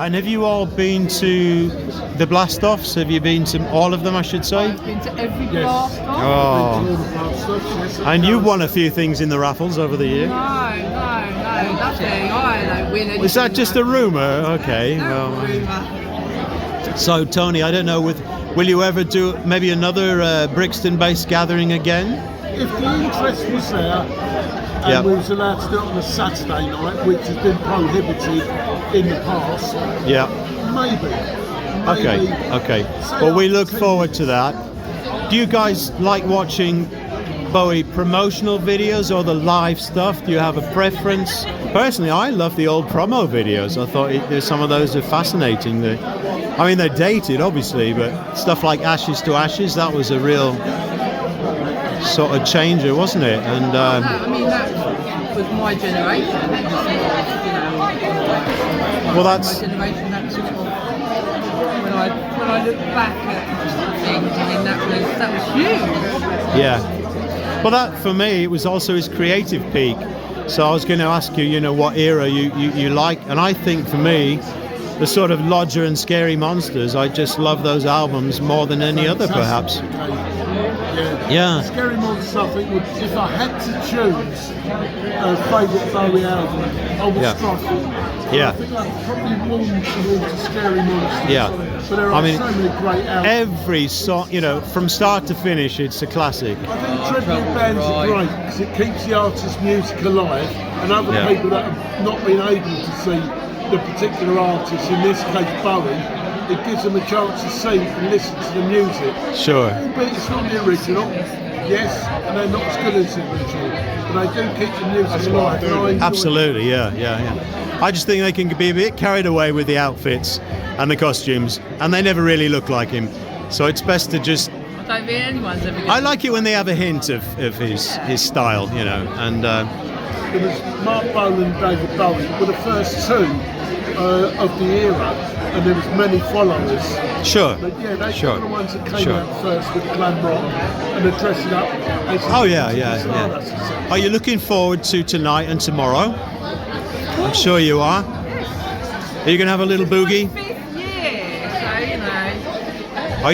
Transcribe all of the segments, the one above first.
And have you all been to the Blast-offs? Have you been to all of them, I should say? I've been to every Blast-off. Oh. And you won a few things in the raffles over the year? No, nothing. I don't win anything. Was that just a rumour? Okay. No Well, rumour. so, Tony, I don't know, will you ever do maybe another Brixton-based gathering again? If the interest was there, and we was allowed to do it on a Saturday night, which has been prohibited in the past, maybe. Okay. Well, we look forward to that. Do you guys like watching Bowie promotional videos or the live stuff? Do you have a preference? Personally, I love the old promo videos. I thought some of those are fascinating. I mean, they're dated, obviously, but stuff like Ashes to Ashes, that was a real sort of changer, wasn't it? And I mean, that was my generation. It was, well, that's my generation. That sort of, when I look back at things, I mean, that was huge. Yeah. Well, that for me, it was also his creative peak. So I was going to ask you, what era you like, and I think for me, the sort of Lodger and Scary Monsters, I just love those albums more than any other, perhaps. Yeah. Scary Monsters, I think, if I had to choose a favourite Bowie album, I would struggle. Yeah. I think I'd probably warm towards Scary Monsters. Yeah. But there are so many great albums. Every song, from start to finish, it's a classic. I think tribute bands are great because it keeps the artist's music alive, and other people that have not been able to see the particular artist, in this case Bowie, it gives them a chance to see and listen to the music. Sure. But it's not the original, yes, and they're not as good as the original, but they do keep the music alive. Absolutely, yeah. I just think they can be a bit carried away with the outfits and the costumes, and they never really look like him. So it's best to just... I don't think anyone's ever I like it when they have a hint of his style, and... It was Mark Bolan and David Bowie were the first two of the era, and there was many followers. Sure. But yeah, they were the ones that came out first with glam rock and the dressing up. Are you looking forward to tonight and tomorrow? I'm sure you are. Are you going to have a little boogie? Are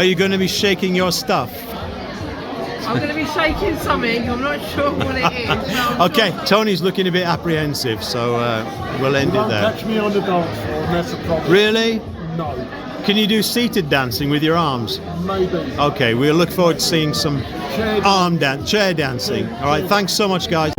you going to be shaking your stuff? I'm going to be shaking something. I'm not sure what it is. Okay, Tony's looking a bit apprehensive, so we'll end it there. Catch me on the dance floor, and that's a problem. Really? No. Can you do seated dancing with your arms? Maybe. Okay, we'll look forward to seeing some chair dancing. All right, thanks so much, guys.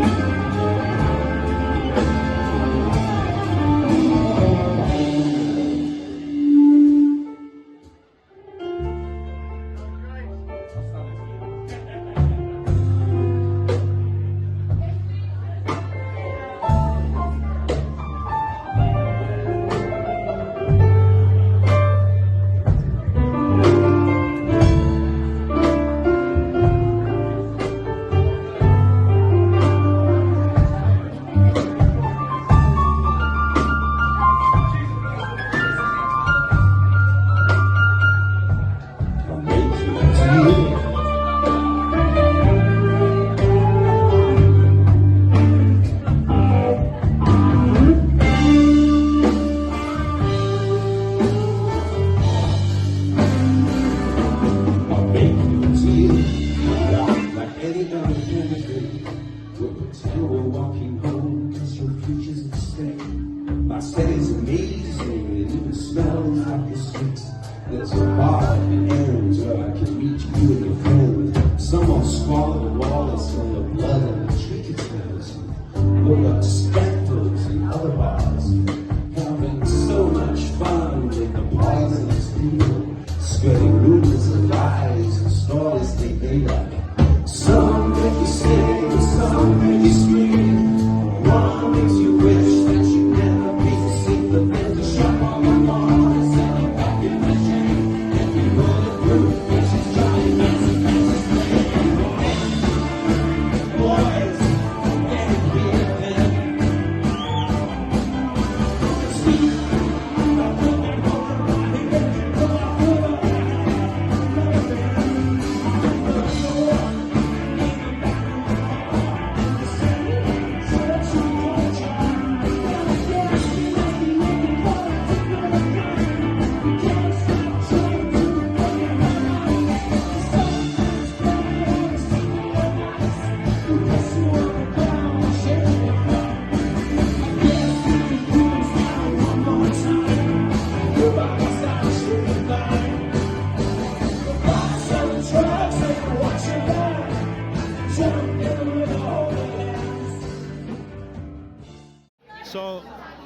So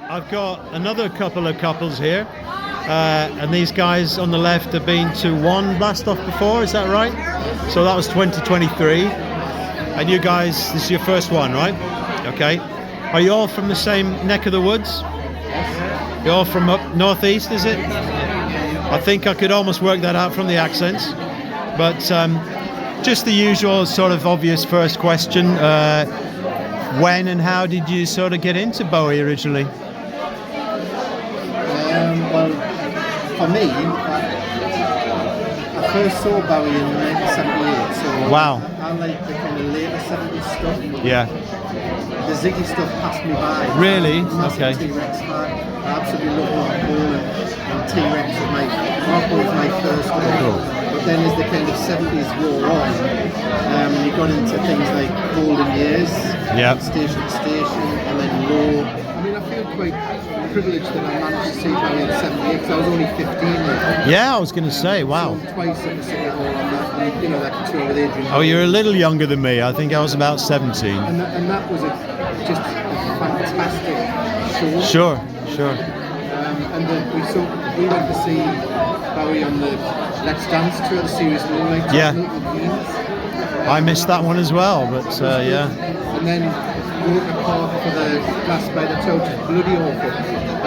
I've got another couple of couples here, and these guys on the left have been to one Blast-off before, is that right? So that was 2023, and you guys, this is your first one, right? Okay. Are you all from the same neck of the woods? You're all from up northeast, is it? I think I could almost work that out from the accents, but just the usual sort of obvious first question. When and how did you sort of get into Bowie originally? Well, for me, I first saw Bowie in 1978, so Wow. I like the kind of later 70s stuff. Yeah. The Ziggy stuff passed me by. Really? Massive Okay. T-Rex fan. I absolutely love Mark Bolan, and T-Rex was my first one. Cool. But then as the kind of 70s wore on, you got into things like Golden Years, Yep. Station to Station, and then Low. I mean, I feel quite privileged that I managed to see Bowie in 78 because I was only 15 then. Yeah, I was going to say, wow. So twice at the City Hall on that, and you know, that tour with Adrian. Oh, you're a little younger than me. I think I was about 17. And that was just a fantastic show. Sure, sure. And we went to see Bowie on the Let's Dance tour, the Serious Moonlight tour, Yeah. Milton Keynes. I missed that one as well, but yeah. And then Walker Park for the Glass by the Touch is bloody awful.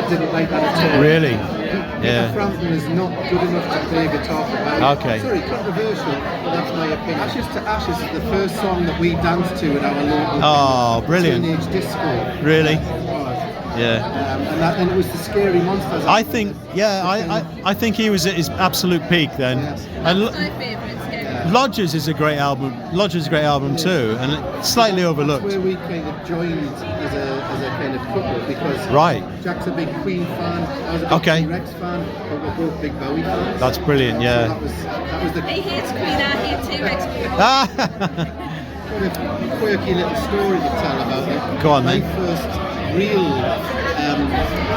I didn't like that at all. Really? Peter Yeah. Frampton is not good enough to play guitar for Bowie. Okay. Sorry, controversial, but that's my opinion. Ashes to Ashes is the first song that we danced to at our local Oh, brilliant. teenage disco. Really? It was. Yeah. And it was the Scary Monsters. I think, yeah, I think he was at his absolute peak then. Yes. And My favourite scary. Lodgers is a great album. Lodgers is a great album too, and it's slightly That's overlooked. where we kind of joined as a kind of couple because Right. Jack's a big Queen fan, I was a big Okay. T-Rex fan, but we're both big Bowie fans. That's brilliant, So yeah. that was the He hates Queen, I hate T-Rex. Ah, kind of quirky little story to tell about it. Go on, My then. first real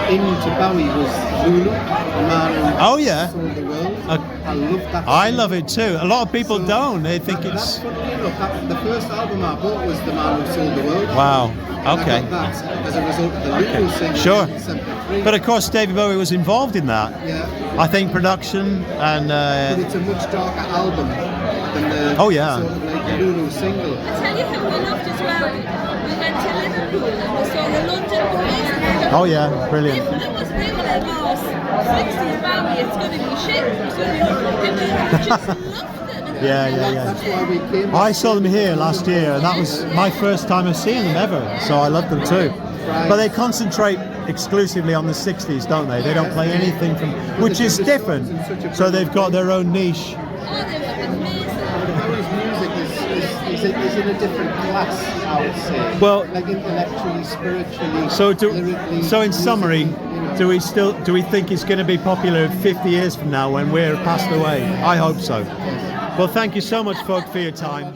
into Bowie was Lulu, the man who Oh, yeah. sold the world. Uh, I love that. I song. love it too. A lot of people So don't. They think that's it's funny enough. The first album I bought was The Man Who Sold the World. wow. And Okay. I got that as a result of the Lulu single Sure. in 1973. But of course, David Bowie was involved in that. Yeah. I think production and But it's a much darker album than the Oh, yeah. sort of like the Lulu single. I'll tell you who we loved as well. We went to Liverpool and we saw the London Boys. oh yeah, brilliant. It was really like, oh, 60s Bowie, it's going to be shit. So we just loved it. Yeah, yeah, That's yeah. why we came. I saw them here last year, and that was my first time of seeing them ever. So I loved them too. But they concentrate exclusively on the 60s, don't they? They don't play anything from, which is different. So they've got their own niche. Oh, they were amazing. Bowie's music is in a different class, I would say. Well, like intellectually, spiritually, lyrically. So in summary, musically, do we think it's going to be popular 50 years from now when we're passed away? I hope so. Well, thank you so much, folk, for your time.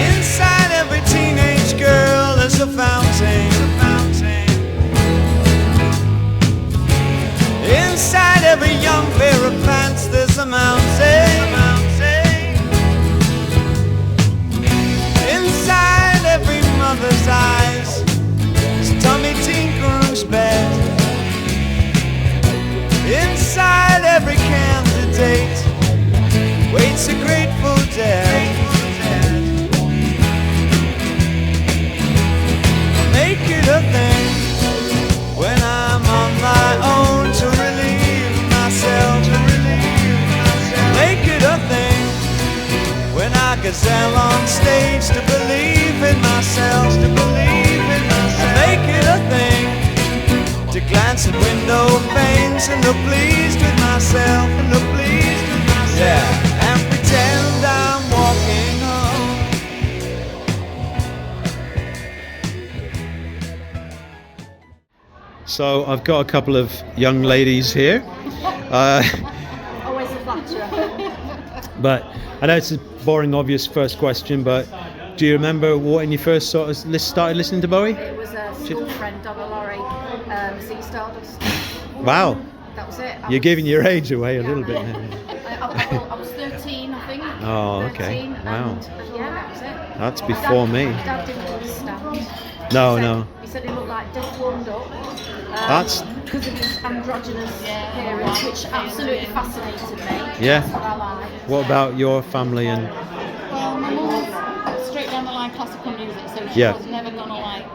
Inside every teenage girl is a fountain. Inside every young pair of pants there's a mountain. Inside every mother's eyes is Tommy Tinker's bed. Inside every candidate waits a grateful dead. Make it a thing when I'm on my own to relieve myself. Make it a thing when I gazelle on stage to believe in myself. Make it a thing to glance at window panes and look pleased with myself. Yeah, and pretend I'm walking home So I've got a couple of young ladies here. Always a flatterer. But I know it's a boring, obvious first question, but do you remember when you first started listening to Bowie? It was a school friend, Donna Laurie, Ziggy Stardust. Wow. That was it. You're giving your age away a little bit. I was 13, I think. Oh, okay. 13, Wow. And, yeah, that was it. That's before me. Dad didn't understand. No. He said he looked like dead warmed up. That's because of his androgynous appearance, which absolutely fascinated me. Yeah. That's what I like. What about your family and? Well, my mum was straight down the line classical music, so she Yeah. was never gonna like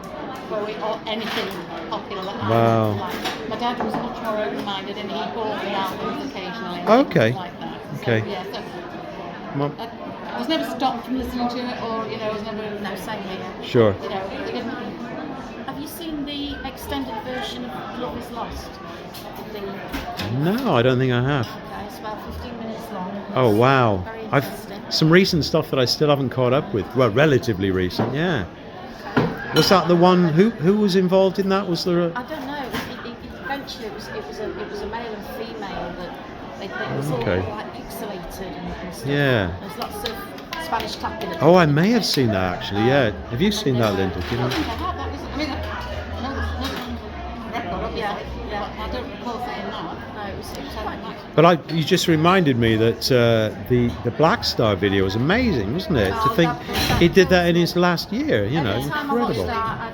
Bowie or anything popular that I Wow. like. My dad was much more open-minded, and he bought the albums occasionally. And Okay. things like that. So, Okay. Yeah. So Mum? I was never stopped from listening to it, or I was never Same here. Sure. It didn't. Have you seen the extended version of Love Is Lost? No, I don't think I have. Okay, it's about 15 minutes long. Oh wow. Very I've interesting. some recent stuff that I still haven't caught up with. Well, relatively recent, yeah. Was that the one? Who was involved in that? Was there a? I don't know. Eventually, it was a male and female that it was Okay. all like pixelated and stuff. Yeah. There's lots of Spanish tapping. Oh, I may have seen that actually. Yeah. Have you seen that, Linda? Do you know? I think I have. That was. I mean, no record, obviously. Yeah. But I don't recall saying that. No, it was quite nice. But you just reminded me that the Black Star video was amazing, wasn't it? To think he did that in his last year. You know, Every time I watched incredible. that,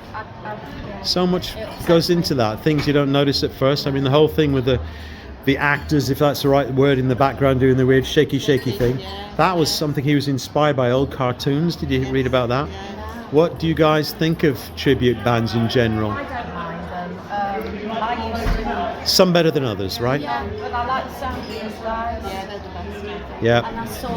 yeah. So much goes into that. Things you don't notice at first. I mean, the whole thing with the actors, if that's the right word, in the background doing the weird shaky thing. That was something he was inspired by old cartoons. Did you read about that? What do you guys think of tribute bands in general? I don't mind them. I used to. Some better than others, right? Yeah, but I like the sound of these guys. Yeah, they're the best. Yeah. And I saw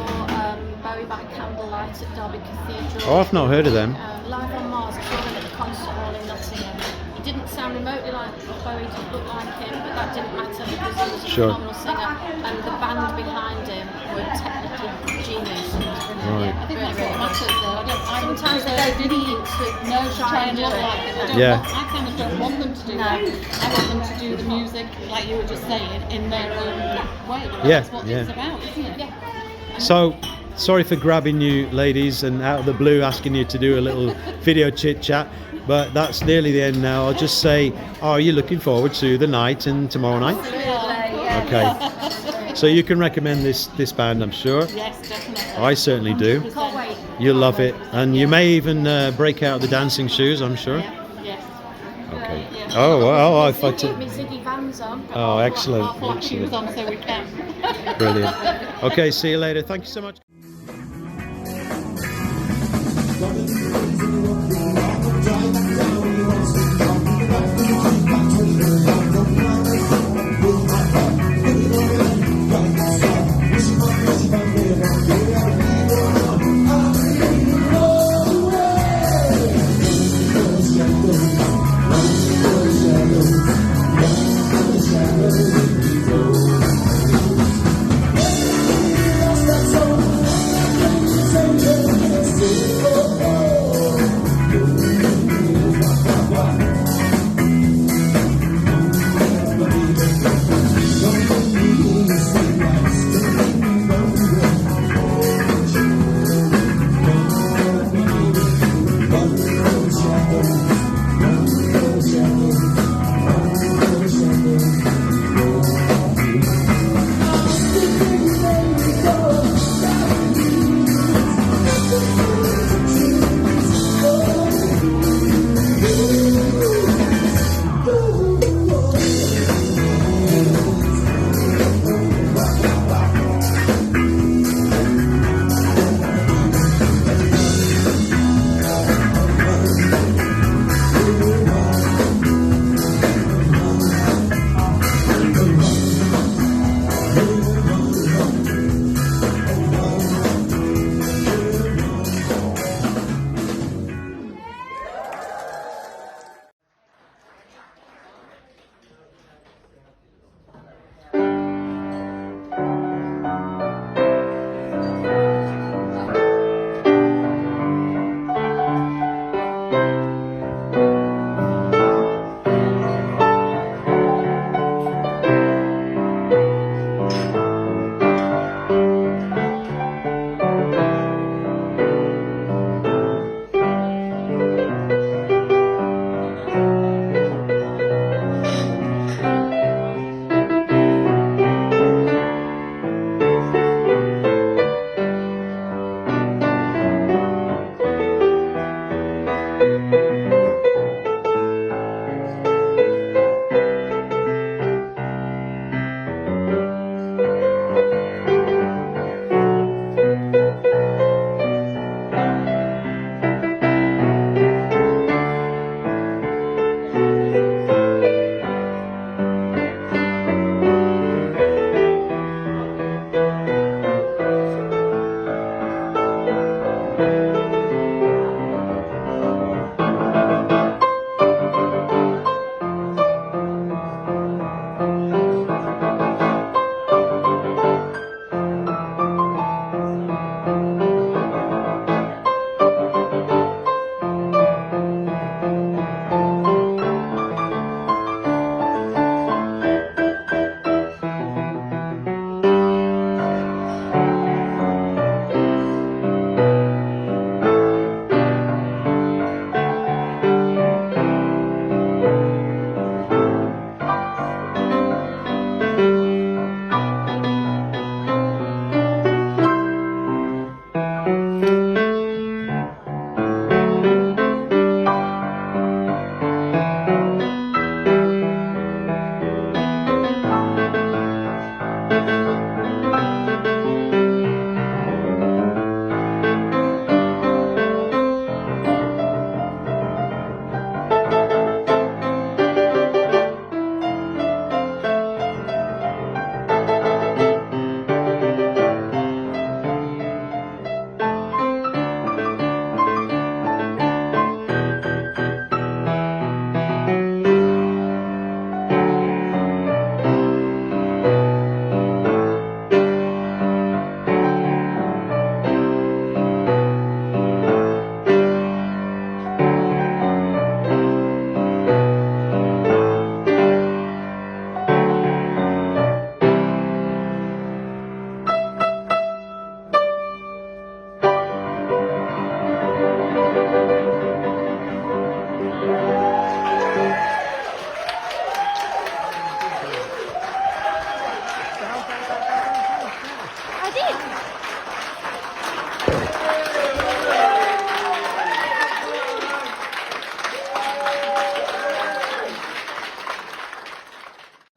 Bowie by candlelight at Derby Cathedral. Oh, I've not heard of them. Live on Mars, I saw them at the concert hall in Nottingham. He didn't sound remotely like Bowie, didn't look like him, but that didn't matter because he was a Sure. phenomenal singer. And the band behind him were technically genius. Right. I think that's what matters though. I Sometimes they don't need to No, try and look like it. I kind of don't want them to do that. I want them to do the music, like you were just saying, in their own way. Yeah, That's what yeah. it's about, isn't it? Yeah. So, sorry for grabbing you ladies and out of the blue asking you to do a little video chit chat, but that's nearly the end now. I'll just say, are you looking forward to the night and tomorrow night? Okay. So you can recommend this band, I'm sure. Yes, definitely. I certainly do. Can't wait. You'll love it, and you may even break out the dancing shoes, I'm sure. Yes. Okay. Oh, well, if I Keep me Ziggy Vans on. Oh, excellent, Our flat shoes excellent, on so we can. brilliant. Okay, see you later. Thank you so much.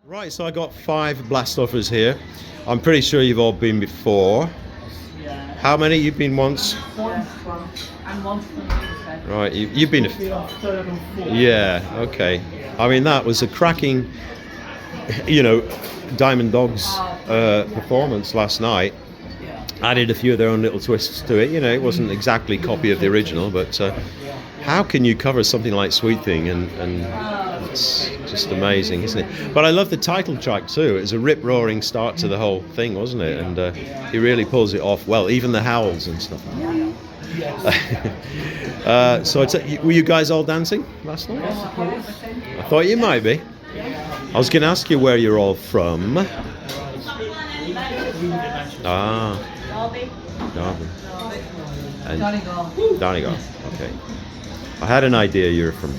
Right, so I got 5 Blast-offers here. I'm pretty sure you've all been before. Yeah. How many? You've been once? Once and once from Tuesday. Right, you've been... Third and fourth. Yeah, okay. I mean, that was a cracking, you know, Diamond Dogs performance last night. Added a few of their own little twists to it. You know, it wasn't exactly a copy of the original, but how can you cover something like Sweet Thing? And it's just amazing, isn't it? But I love the title track too. It was a rip-roaring start to the whole thing, wasn't it? And he really pulls it off well, even the howls and stuff. So were you guys all dancing last night? I thought you might be. I was going to ask you where you're all from. Ah. Derby. And Donegal. Okay. I had an idea you're from.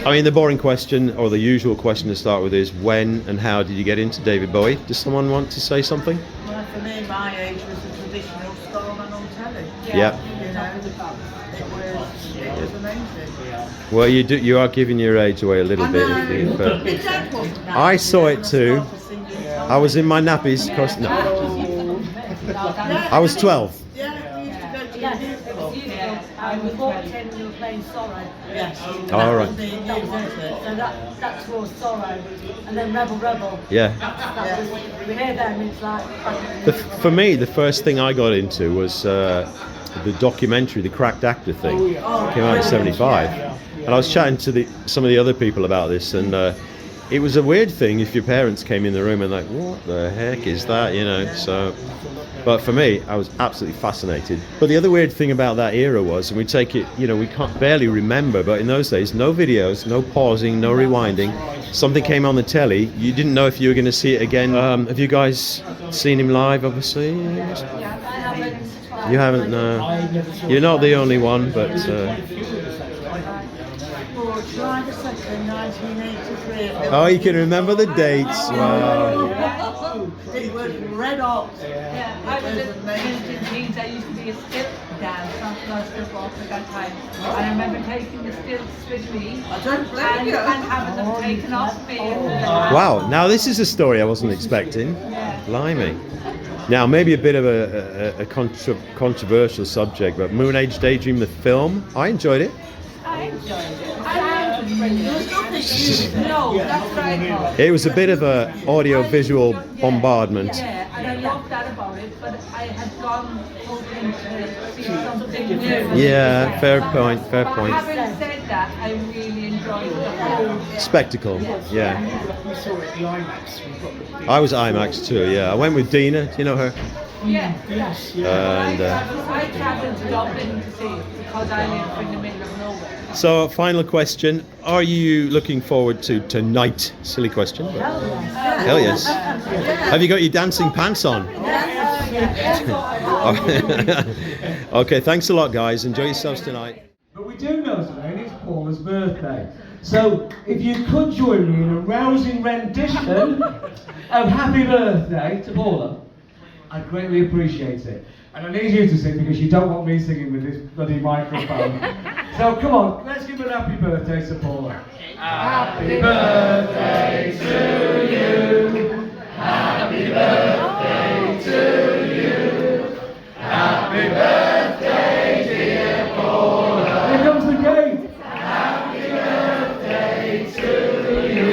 I mean, the boring question, or the usual question to start with, is when and how did you get into David Bowie? Does someone want to say something? Well, for me, my age was a traditional starman on telly. Yeah. You know, it was amazing. Well, you are giving your age away a little bit. But I saw it too. I was in my nappies. No. I was 12. Yeah, we used to go to the musical. I was 14 and we were playing Sorrow. Yes. All right. So that's for Sorrow. And then Rebel Rebel. Yeah. We hear them, it's like... For me, the first thing I got into was the documentary, the Cracked Actor thing. It came out in '75. And I was chatting to some of the other people about this, and it was a weird thing if your parents came in the room and like, what the heck is that, you know? So, but for me, I was absolutely fascinated. But the other weird thing about that era was, and we take it, you know, we can't barely remember, but in those days, no videos, no pausing, no rewinding. Something came on the telly, you didn't know if you were going to see it again. Have you guys seen him live, obviously? You haven't, no. You're not the only one, but... July the 2nd, 1983. Oh, you can remember the dates. Wow. It was red hot. Yeah, I was at Jeans. I used to be a stilt dance, not stilt walk at that time. And I remember taking the stilts with me I don't blame you. and having them taken off me. Wow, now this is a story I wasn't expecting. Blimey. Now, maybe a bit of a controversial subject, but Moon Age Daydream, the film, I enjoyed it. I enjoyed it. No, that's right. It was a bit of a audio-visual bombardment. Yeah, and I loved that about it, but I had gone hoping to see something new. Yeah, fair point, fair But point. having said that, I really enjoyed the whole. Spectacle, yeah. We saw it at the IMAX. I was at IMAX too, yeah. I went with Dina, do you know her? Yeah. Yes, And, I travelled to Dublin to see it because I live in the middle of nowhere. so, final question. Are you looking forward to tonight? Silly question. But hell yes. Have you got your dancing pants on? Okay, thanks a lot, guys. Enjoy yourselves tonight. but we do know today it's Paula's birthday. So if you could join me in a rousing rendition of Happy Birthday to Paula, I'd greatly appreciate it. And I need you to sing because you don't want me singing with this bloody microphone. So come on, let's give an happy birthday to Paula. Happy birthday to you. Happy birthday to you. Happy birthday, dear Paula. Here comes the gate. Happy birthday to you.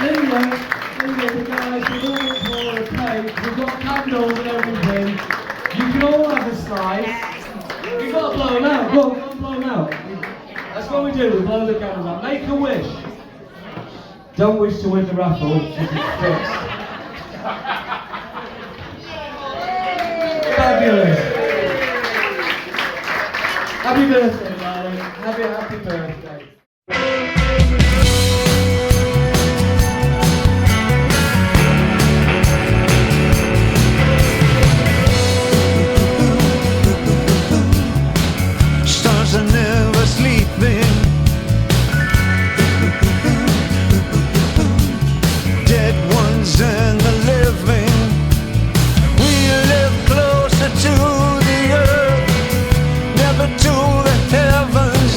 Anyway, guys, we've all got Paula a cake. We've got candles and everything. You can all have a slice. You've got to blow them out. Go on, blow them out. That's what we do. We blow the candles out. Make a wish. Don't wish to win the raffle. Just fixed. Fabulous. Happy birthday, darling. Happy birthday. Stars are never sleeping. Dead ones and the living. We live closer to the earth, never to the heavens.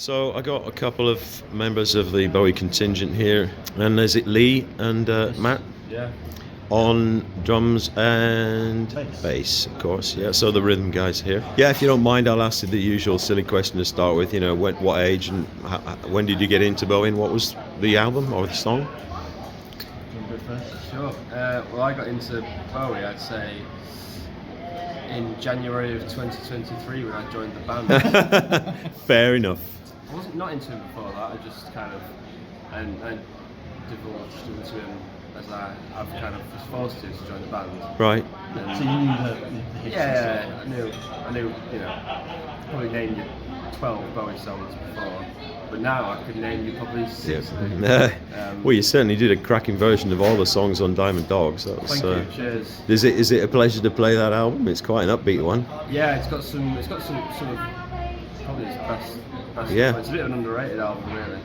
So I got a couple of members of the Bowie contingent here, and is it Lee and Matt? Yeah. On drums and bass, of course. Yeah. So the rhythm guys here. Yeah. If you don't mind, I'll ask you the usual silly question to start with. You know, what age and when did you get into Bowie? And what was the album or the song? Sure. Well, I got into Bowie, I'd say, in January of 2023 when I joined the band. Fair enough. I wasn't not into him before that. I just kind of and divulged into him as I've kind of was forced to join the band. Right. And So you knew the hits. yeah, I knew. You know, probably named you 12 Bowie songs before, but now I could name you probably 60. Well, you certainly did a cracking version of all the songs on Diamond Dogs. That was. Thank you. Cheers. Is it a pleasure to play that album? It's quite an upbeat one. Yeah, it's got some sort of probably its best. Yeah. It's a bit of an underrated album, really.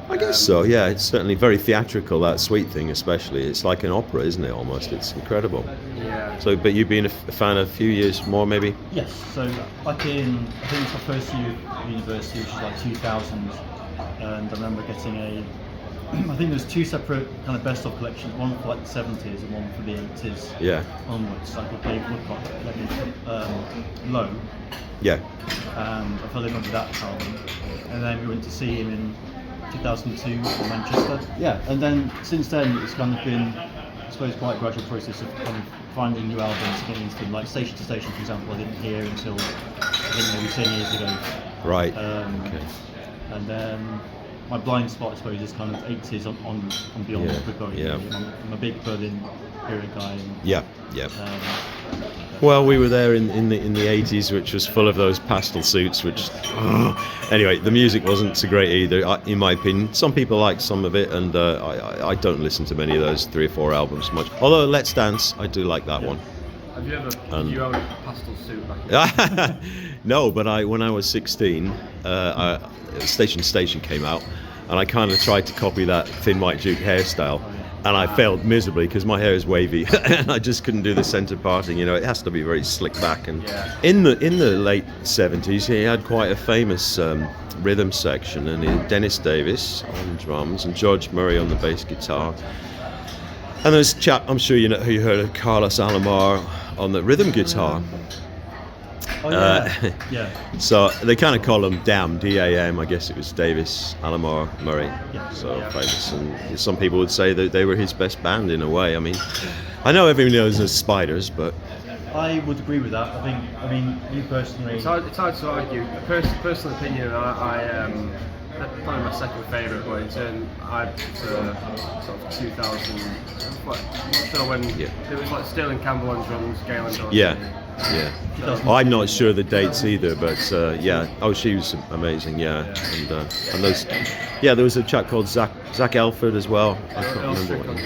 I guess so. Yeah, it's certainly very theatrical. That Sweet Thing, especially. It's like an opera, isn't it? Almost. It's incredible. Yeah. So, but you've been a fan a few years more, maybe. Yes, so back in, I think it's my first year of university, which was like 2000, and I remember getting I think there's two separate kind of best of collections, one for like the 70s and one for the 80s Yeah. onwards. I got Dave Woodcock, Low, Yeah. and I fell in love with that album, and then we went to see him in 2002 in Manchester. Yeah, and then since then it's kind of been, I suppose, quite a gradual process of kind of finding new albums, getting into them. Like Station to Station, for example, I didn't hear until I think maybe 10 years ago. Right. Okay. And then my blind spot, I suppose, is kind of 80s on beyond with Bowie. Yeah. I'm a big Berlin period guy. And, Yeah. Yeah. Well, we were there in the 80s, which was full of those pastel suits. Which, anyway, the music wasn't so great either, in my opinion. Some people like some of it, and I don't listen to many of those 3 or 4 albums much. Although Let's Dance, I do like that one. Have you ever you owned a pastel suit back No, but when I was 16, Station to Station came out, and I kind of tried to copy that Thin White Duke hairstyle. And I failed miserably because my hair is wavy, and I just couldn't do the centre parting. You know, it has to be very slick back. And in the late 70s, he had quite a famous rhythm section, and Dennis Davis on drums and George Murray on the bass guitar. And there's a chap, I'm sure you heard of, Carlos Alomar on the rhythm guitar. Oh, yeah. Yeah. So they kind of call him DAM, D-A-M. I guess it was Davis, Alomar, Murray. Yeah. So famous. And some people would say that they were his best band in a way. I mean, I know everyone knows as Spiders, but I would agree with that. I mean, you personally. It's hard to argue. Personal opinion, that's probably my second favourite, but in turn, I sort of 2000. I'm not sure when it was like Sterling Campbell on drums, Gail on drums. Yeah. I'm not sure the dates either, but she was amazing. And those, there was a chap called Zach Elford as well. I can't remember what.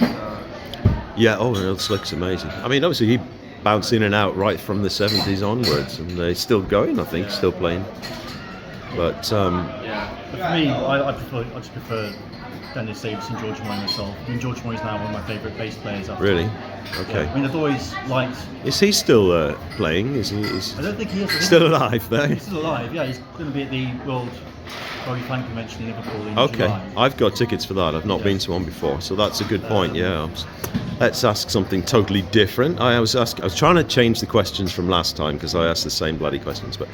And Earl Slick's amazing. I mean, obviously he bounced in and out right from the 70s onwards, and they're still going. I think still playing. But for me, I just prefer Dennis Davis and George Murray myself. I mean, George Murray's now one of my favourite bass players. Really? Okay. Yeah. I mean, I've always liked. Is he still playing? Is he? I don't think he is. Still alive, though. He's still alive. Yeah, he's going to be at the World Bowie Fan Convention in Liverpool in July. I've got tickets for that. I've not been to one before, so that's a good point. Let's ask something totally different. I was trying to change the questions from last time because I asked the same bloody questions, but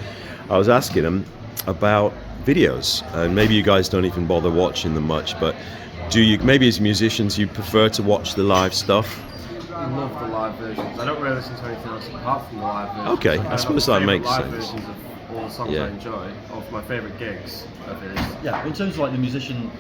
I was asking them about videos, and maybe you guys don't even bother watching them much, but do you, maybe as musicians, you prefer to watch the live stuff? I love the live versions. I don't really listen to anything else apart from the live versions. Okay, I suppose that makes live sense. Versions of all the songs I enjoy, of my favourite gigs of his. Yeah, in terms of like the musician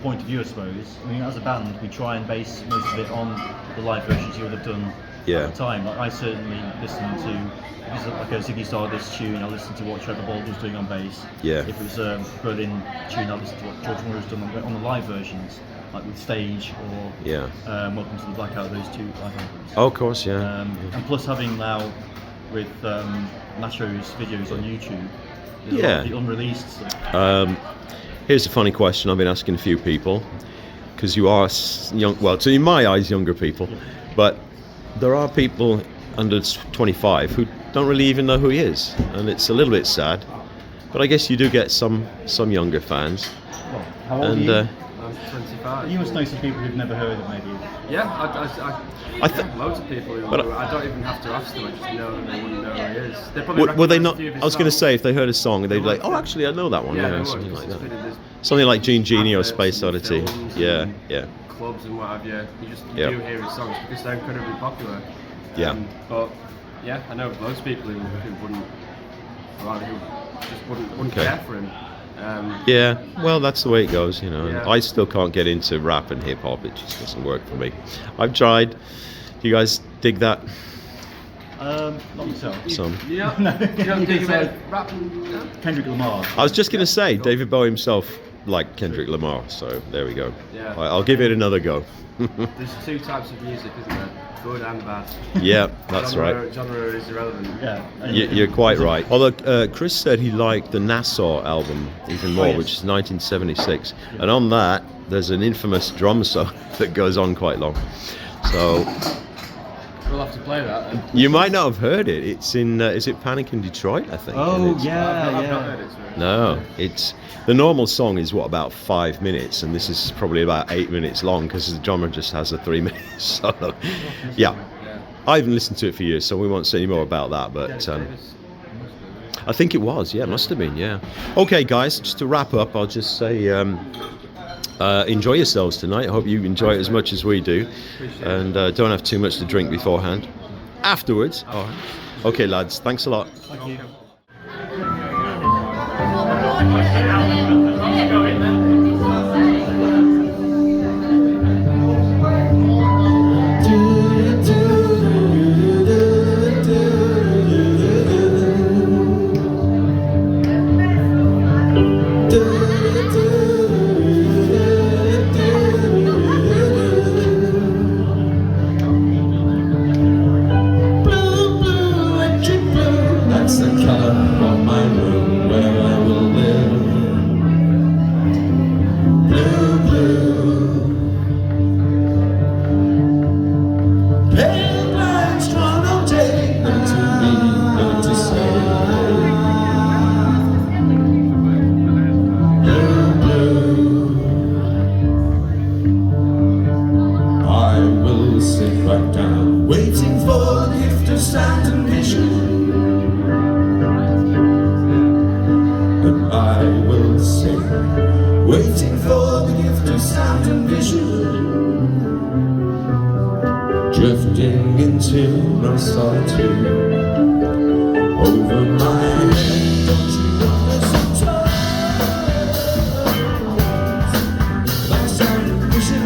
point of view, I suppose. I mean, as a band, we try and base most of it on the live versions you would have done at the time. Like, I certainly listened to, if it's like a Ziggy Stardust tune, I listened to what Trevor Bolt was doing on bass. Yeah. If it was a Berlin tune, I listened to what George Murray was doing on the live versions, like with Stage or Welcome to the Blackout, those two live albums. Oh, of course, yeah. And plus having now with Nacho's videos on YouTube, the unreleased stuff. Here's a funny question I've been asking a few people, because you are young, well, to in my eyes, younger people, but there are people under 25 who don't really even know who he is, and it's a little bit sad. But I guess you do get some younger fans. Well, how old And are you? I'm 25. You must know some people who've never heard of maybe. Yeah, I th- loads of people who but I don't even have to ask them. I just know that they wouldn't know who he is. They probably were they recognise not? a few of his I was going to songs. say if they heard a song, they'd be like, "Oh, actually, I know that one." Yeah, Yeah, they something would, like because that. there's Something like Gene Genie or adverts Space and Oddity. films Yeah, and yeah, clubs and what have you. You just Yeah. do hear his songs because they're incredibly popular. Yeah. But yeah, I know loads of people who wouldn't, well, who just wouldn't Okay. care for him. yeah. Well, that's the way it goes, you know. Yeah. I still can't get into rap and hip hop. It just doesn't work for me. I've tried. You guys dig that? Not myself. Some. Yeah. No, You don't you think can about say rap? Yeah. Kendrick Lamar. I was just going to say, David Bowie himself liked Kendrick Lamar, so there we go. Yeah. I'll give it another go. There's two types of music, isn't there? Good and bad. Yeah, that's right. Genre is irrelevant. Yeah. You're quite right. Although Chris said he liked the Nassau album even more, yes. which is 1976, and on that there's an infamous drum solo that goes on quite long. So We'll have to play that. you might not have heard it. It's in is it Panic in Detroit? I think. Oh And it's- yeah, I've yeah. not heard it. So. No, it's the normal song is what, about 5 minutes, and this is probably about 8 minutes long because the drummer just has a 3-minute solo. Yeah, I haven't listened to it for years, so we won't say any more about that. But I think it was, yeah, it must have been, yeah. Okay, guys, just to wrap up, I'll just say enjoy yourselves tonight. I hope you enjoy it as much as we do, and don't have too much to drink beforehand. Afterwards, all right. Okay, lads, thanks a lot. Thank you. That's the color of my room where I will live. Blue, blue. Pale black, strong all day. Nothing to be, nothing to say. Blue, blue. I will sit right down, waiting for the gift of sound and vision. I will sing, waiting for the gift of sound and vision, drifting into my solitude. Over my head, don't you wonder sometimes, like sound and vision.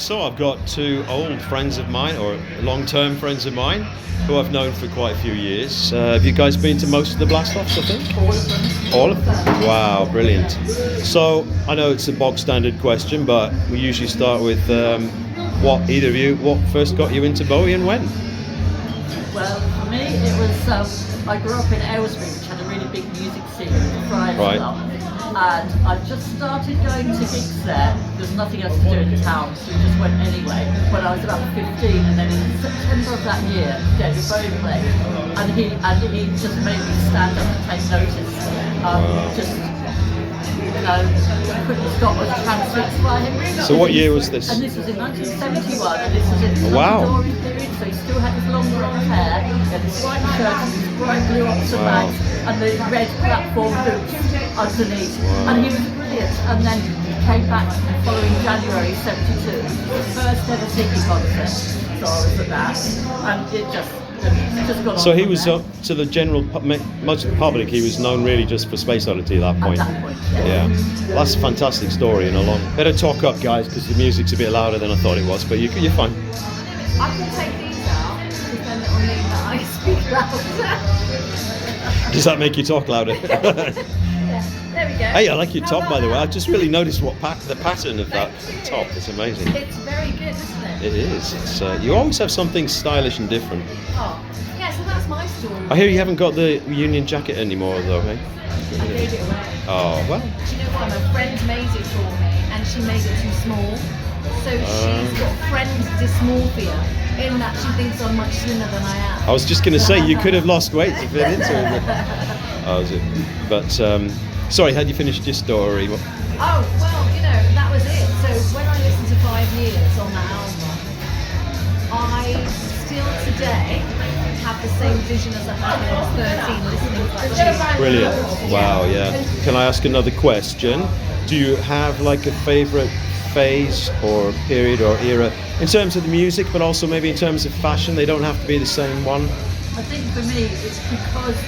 so I've got two old friends of mine, or long-term friends of mine, who I've known for quite a few years. Have you guys been to most of the Blast-offs, I think? All of them. All of them? Wow, brilliant. So, I know it's a bog-standard question, but we usually start with what first got you into Bowie and when? Well, for me, it was, I grew up in Aylesbury, which had a really big music scene, the Friars Club. And I just started going to gigs there. There was nothing else to do in town, so we just went anyway. When I was about 15, and then in September of that year, David Bowie played, and he just made me stand up and take notice. I couldn't stop, was transfixed by him. So what year was this? And this was in 1971, and this was in the Victorian period, so he still had his long blonde hair, he had his white shirt and his bright blue Oxford bags, and the red platform boots underneath. And he was brilliant. And then he came back the following January 72, the first ever Ziggy concert. So I was at that, and it just got on. So he was to the general, most of the public, he was known really just for Space Oddity at that point. At that point, yes. Yeah, well, that's a fantastic story and a long. Better talk up, guys, because the music's a bit louder than I thought it was. But you're fine. I can take these out because then it'll mean that I speak louder. Does that make you talk louder? Yeah, there we go. Hey, I like your top, by the way. I just really noticed the pattern of that top. It's amazing. It's very good, isn't it? It is. It's, you always have something stylish and different. Oh, yeah, so that's my story. I hear you haven't got the Union jacket anymore, though, hey? I gave it away. Oh, well. Do you know what? My friend made it for me and she made it too small. So she's got friend dysmorphia in that she thinks I'm much slimmer than I am. I was just going to say, you could have lost weight to fit into it. Oh, was it? But, sorry, had you finished your story? Oh, well, that was it. So when I listened to 5 Years on that album, I still today have the same vision as I had when I was 13 listening to that tune. Brilliant. Wow, yeah. Can I ask another question? Do you have like a favourite phase or period or era in terms of the music, but also maybe in terms of fashion? They don't have to be the same one. I think for me, it's because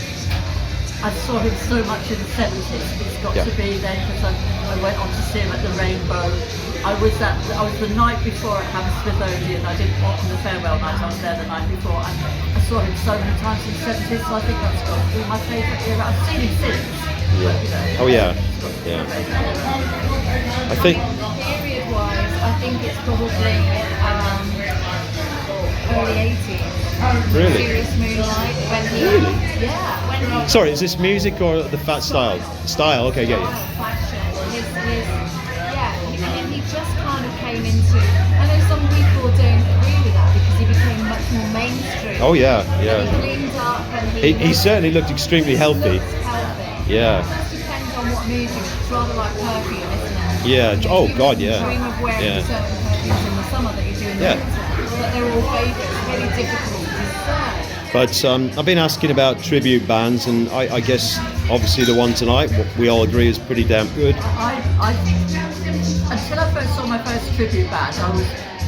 I saw him so much in the 70s. It's got to be then, because I went on to see him at the Rainbow. I was the night before at Hammersmith Odeon. I didn't walk on the farewell night. I was there the night before, and I saw him so many times in the 70s. So I think that's got to be my favourite era. I've seen him since. Yeah. Oh yeah. Yeah. I think. Period-wise, I think it's probably early 80s. Really? Serious Moonlight. When he, Sorry, is this music or the fat style? Style. Okay, get you. Fashion. He just kind of came into. I know some people don't agree with that because he became much more mainstream. Oh yeah, yeah. He cleaned up and he certainly looked extremely healthy. Yeah. It just depends on what mood you're in. It's rather like perfume, isn't it? Yeah. Oh God, yeah. Dream of wearing certain perfumes in the summer that you do in the winter, but they're all favourites. Very difficult to decide. But I've been asking about tribute bands, and I guess obviously the one tonight, we all agree, is pretty damn good. Until I first saw my first tribute band, I was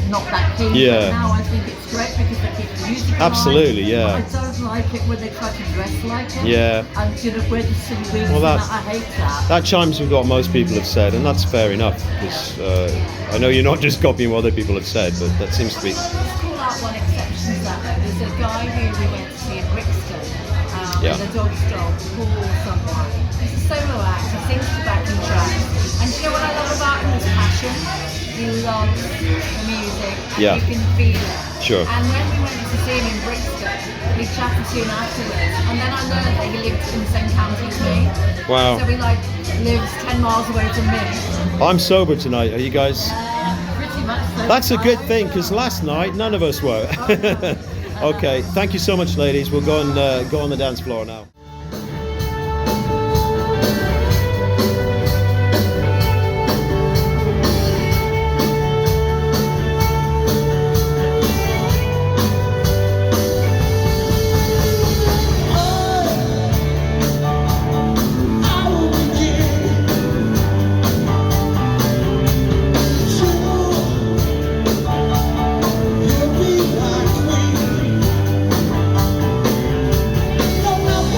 not that keen. Yeah. But now I think it's great because they keep the music alive. Absolutely, yeah. But I don't like it when they try to dress like it. Yeah. And wear the silly wigs. Well, I hate that. That chimes with what most people have said, and that's fair enough. Because I know you're not just copying what other people have said, but that seems to be. Let's call out one exception to that though. There's a guy who we went to see in Brixton with a dog stroll, Paul someone. He's a solo act, he sings to backing tracks. And do you know what I love about him? His passion. He loves the music, and you can feel it. Sure. And when we went to see him in Brixton, we chatted to him afterwards, and then I learned that he lived in the same county as me. Wow. So he lives 10 miles away from me. I'm sober tonight. Are you guys? Pretty much so. That's a good thing, because last night none of us were. Okay. Thank you so much, ladies. We'll go on the dance floor now.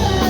Nothing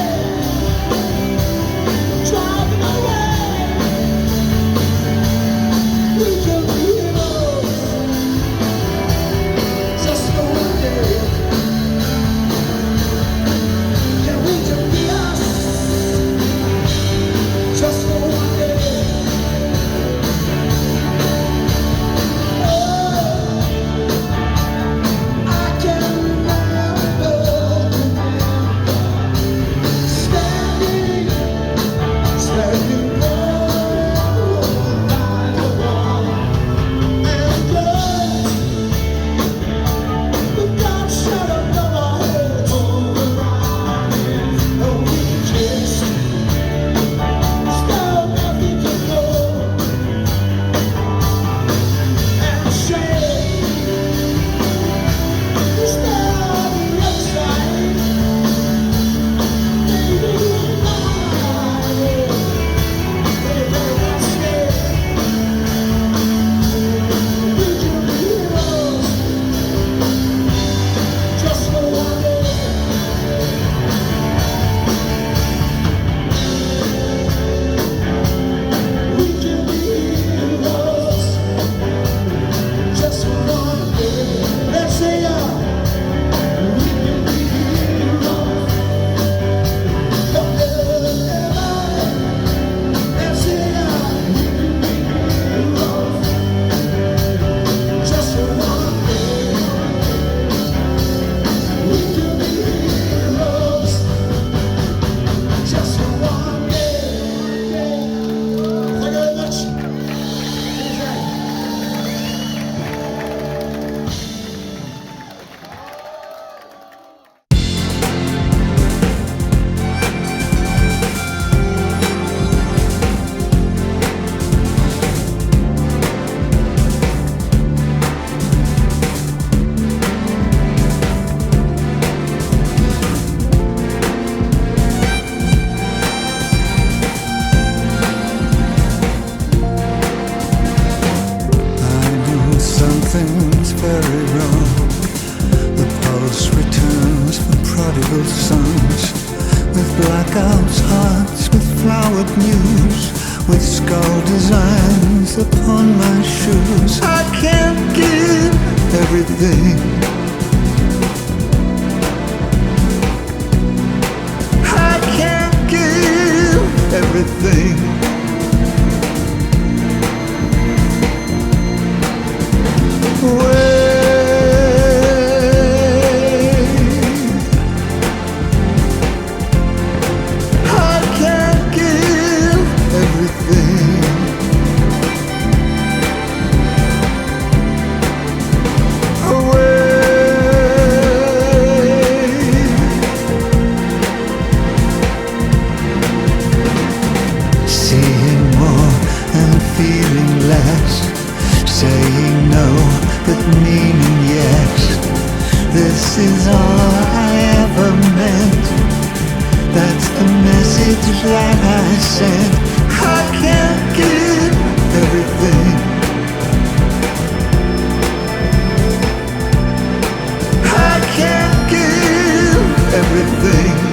very wrong. The pulse returns for prodigal sons, with blackouts, hearts, with flowered news, with skull designs upon my shoes. I can't give everything. I can't give everything. Saying no, but meaning yes. This is all I ever meant. That's the message that I sent. I can't give everything. I can't give everything.